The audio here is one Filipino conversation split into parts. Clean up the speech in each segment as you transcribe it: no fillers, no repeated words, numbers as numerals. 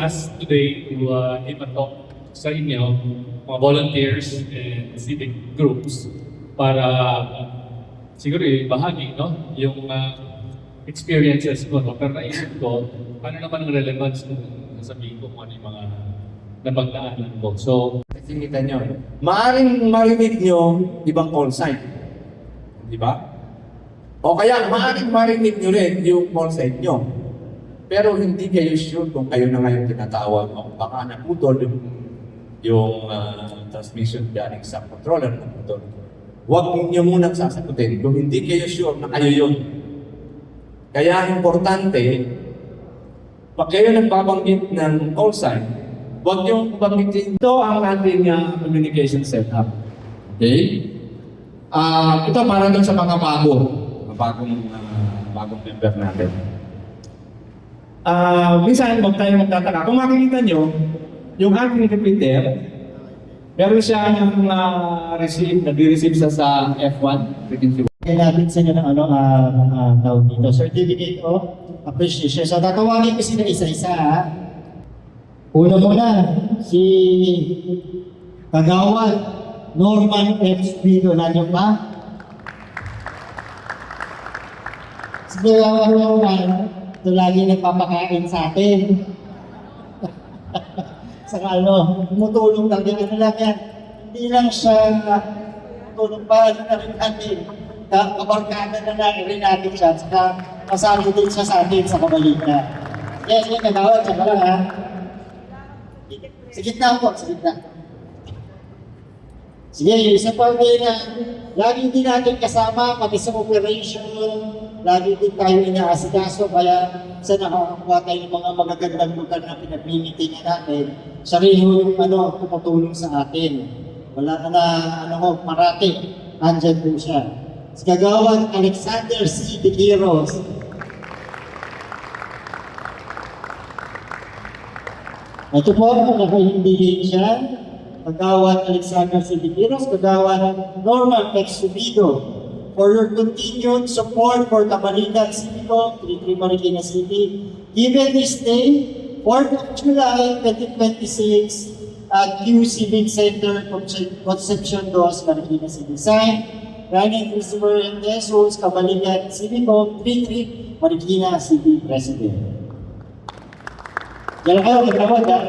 asked today to give a talk sa inyo, mga volunteers and civic groups, para siguro bahagi, no? Yung experiences ko, no? Pero naisip ko, ano naman ang relevance kung sasabihin ko kung ano yung mga napagdaanan ko. So, kasi kita nyo, maaaring marinig nyo ibang call sign. Di ba? O kaya maaaring marinig nyo rin yung call sign nyo. Pero hindi kayo sure kung kayo na ngayon tinatawag o baka naputol yung transmission galing sa controller na naputol. Huwag nyo munang sasagutin kung hindi kayo sure na kayo yun. Kaya importante, pag kayo nagbabanggit ng call sign, huwag nyo banggitin. Ito ang ating communication setup. Okay? Ito para doon sa mga bagong member natin. Minsan, huwag tayo magtataka. Kung makikita nyo, yung ating repeater, meron siyang nag-receive siya sa F1 frequency. Kaya natin sa inyo ng tawag dito, Certificate of Appreciation. So, tatawagin ko sila isa-isa, ha? Una muna, si Kagawad Norman F. Vigo. Nandiyo pa? Si Kagawad Norman, ito lagi nagpapakain sa atin. Saka tumutulong lang yan. Ano lang yan? Hindi lang siya tulong pa, na rin natin. Kabarkada na rin natin siya. Saka kasali din siya sa atin sa kabalikan. Yes, Kagawad, saka lang, ha? Sa gitna po, sa gitna. Sige, yung isa pa na lagi din natin kasama, pati sa operation, lagi din tayo inaasikaso, kaya sa nakakakuha tayo ng mga magagandang lugar na pinag-meeting natin, siya rin yung tumutulong sa atin. Wala na, parati, andyan po siya. Si Kagawad Alexander C. Biquiros. Ito po, nakahindi din siya. Kagawad Alexander C. Biquiros, Kagawad Norman X. Subido, for your continued support for Kabalikan Civico, 33 Marikina City. Given this day, 4th of July 2026, at Q Civic Center, Concepcion 2, Marikina City. Signed, Ryan Christopher Jesus, Kabalikan Civico, 33 Marikina City President. Yan kayo, Kagawad, ha?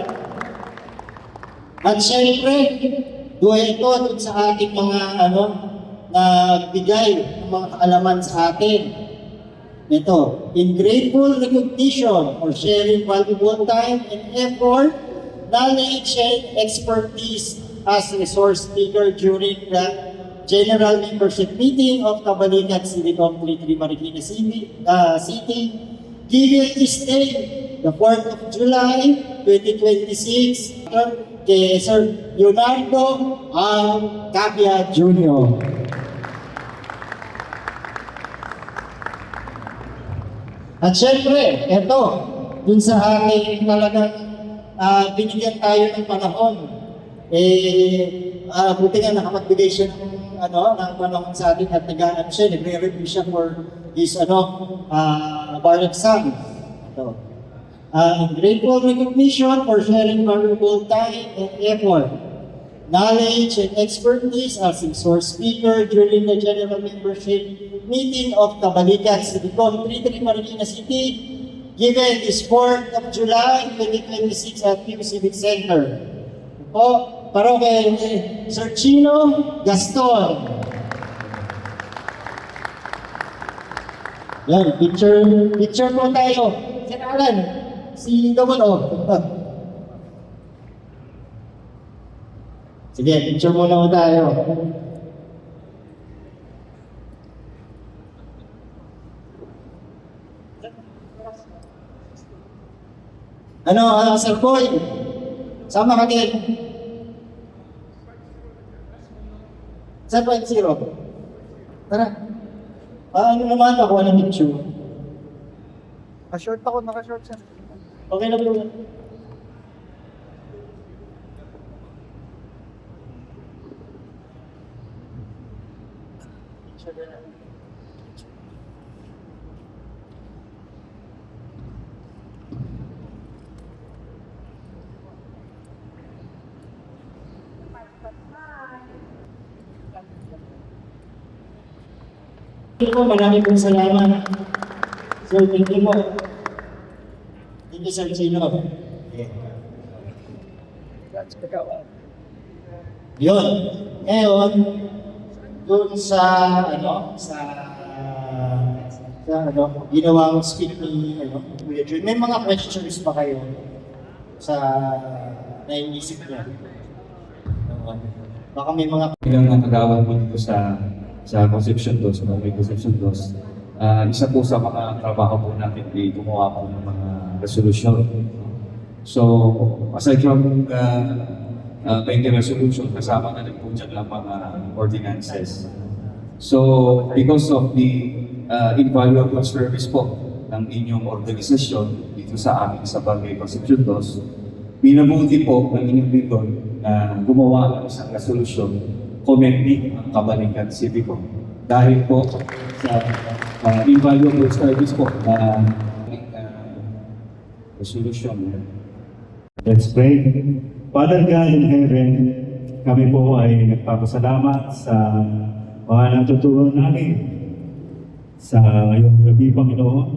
At syempre, duhay ito dun sa ating mga nagbigay ng mga kaalaman sa atin. Ito, in grateful recognition for sharing valuable time and effort, knowledge and expertise as resource speaker during the General Membership Meeting of Kabalikan Civic 33 Marikina City, given this day, the 4th of July, 2026, kay Sir Leonardo Capia Jr. At syempre, eto, dun sa ating talagang binigyan tayo ng panahon, buti nga nakapagbigay siya ng panahon sa atin at nagre-review siya for his bar exam. Ito. In grateful recognition for sharing valuable time and effort, knowledge and expertise as a resource speaker during the General Membership Meeting of Kabalikan Civico, 33 Marikina City, given this 4th of July 2026 at Q Civic Center. Po, para kay Sir Chino Gaston. Yan, picture po tayo. Sinalan, si Domino. Sige, picture muna mo tayo. Sir Boy? Sama ka din. 7.0. Tara. Naman ako ng picture. Naka-short ako, naka-short siya. Okay na po. Thank you po, maraming pong salamat. Sir, thank you po. Thank you, Sir Chino. Yun. Ngayon, doon sa ginawang speak ni Kuya Jun, may mga questions ba kayo sa naiisip niya? Baka may mga Bilang nakagawan mo dito sa Concepcion 2, sa Barangay Concepcion 2, isa po sa mga trabaho po natin ay gumawa po ng mga resolusyon. So, aside from making resolution, kasama na rin po dyan ang mga ordinances. So, because of the invaluable service po ng inyong organisasyon dito sa amin sa Barangay Concepcion 2, minabuti po ng inyong leader na gumawa ng isang resolusyon commending ang Kabalikan City po. Dahil po sa invaluable service po na resolution. Let's pray. Father God in heaven, kami po ay nagpapasalamat sa mga natutunan namin sa ngayong gabi, Panginoon.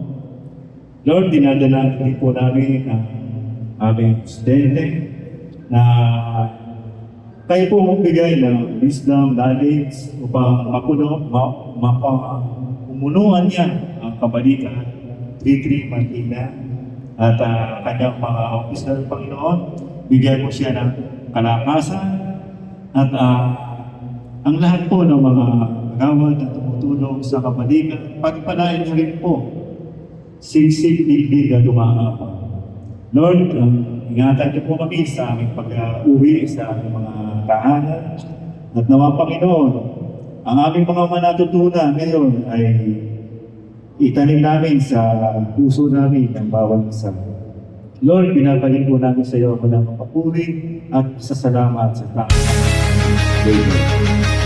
Lord, dinadala din po namin ang aming presidente na kayo po magbigay ng wisdom, knowledge upang mapumunuan niya ang kabalikan, T3 Manila at kanyang mga officer, Panginoon. Bigyan mo siya ng kalakasan at ang lahat po ng mga gawad na tumutulong sa kabalikan, pagpalain niyo rin po siksik digdig na dumaapa. Lord, ingatan niyo po kami sa aming pag-uwi sa aming mga tahanan at nawa, Panginoon, ang aming mga manatutunan ngayon ay itanim namin sa puso namin ng bawat isa. Lord, binabalik po namin sa iyo ang walang papuri at sa salamat sa Panginoon. Amen.